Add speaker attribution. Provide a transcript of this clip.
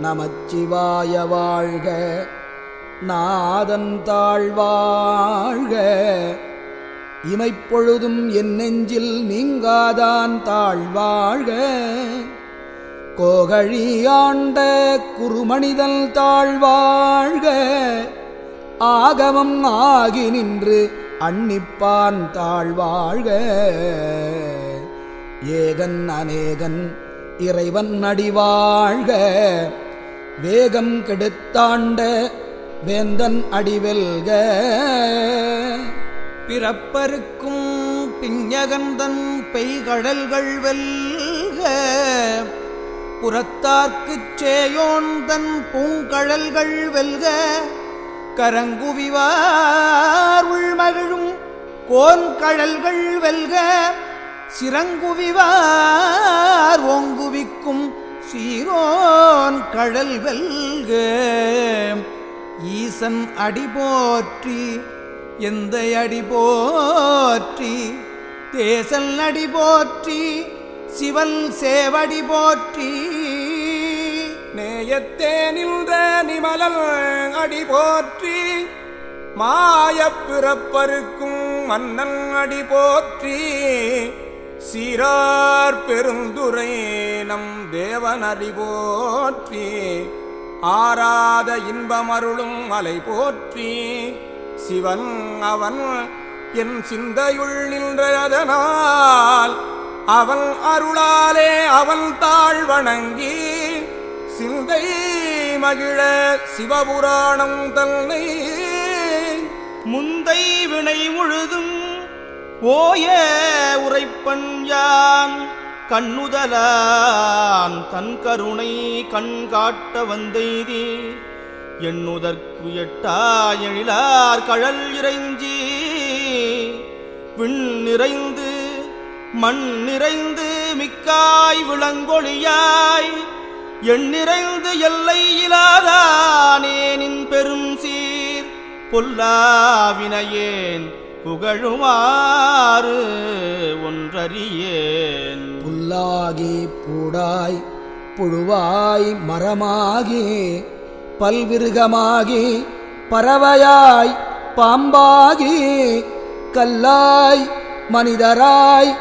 Speaker 1: நமச்சிவாய வாழ்க. நாதன் தாழ்வாழ்க. இமைப்பொழுதும் என் நெஞ்சில் நீங்காதான் தாழ்வாழ்க. கோகழியாண்ட குறுமணிதல் தாழ்வாழ்க. ஆகமம் ஆகி நின்று அன்னிப்பான் தாழ்வாழ்க. ஏகன் அநேகன் இறைவன் அடிவாழ்க. வேகம் கெடுத்தாண்ட வேந்தன் அடிவெல்க.
Speaker 2: பிறப்பருக்கும் பிஞகந்தன் பெய்கடல்கள் வெல்க. புறத்தார்க்குச் சேயோன்தன் பூங்கழல்கள் வெல்க. கரங்குவிவார் உள்மகிழும் கோன்கழல்கள் வெல்க. சிறங்குவிவார் ஓங்குவிக்கும் சீரோன் கழல் வெல்க. ஈசன் அடி போற்றி எந்த அடி போற்றி. தேசல் அடி போற்றி சிவல் சேவடி போற்றி.
Speaker 3: நேயத்தே நின்ற நிமலல் அடி போற்றி. மாயப் பிறப்பருக்கும் மன்னன் அடி போற்றி. சீரார் பெருந்துரை நம் தேவன் அடி போற்றி. ஆராத இன்பமருளும் மலை போற்றி. சிவன் அவன் என் சிந்தையுள் நின்றதனால் அவன் அருளாலே அவன் தாழ் வணங்கி சிந்தை மகிழ சிவபுராணம் தன்னை
Speaker 2: முந்தை வினை முழுதும் ஓய உரைப்பன் யான். கண்ணுதலான் தன் கருணை கண் காட்ட வந்தெய்தி. எண்ணுதற்கு எட்டா எழிலார் கழல் இறைஞ்சி. விண் நிறைந்து மண் நிறைந்து மிக்காய் விளங்கொழியாய். எண்ணிறைந்து எல்லை இலாதானேனின் பெரும் சீர். பொல்லாவினையேன் புகழுமாறு ஒன்றறியேன்.
Speaker 1: புல்லாகி பூடாய் புழுவாய் மரமாகி பல்விருகமாகி பறவையாய் பாம்பாகி கல்லாய் மனிதராய்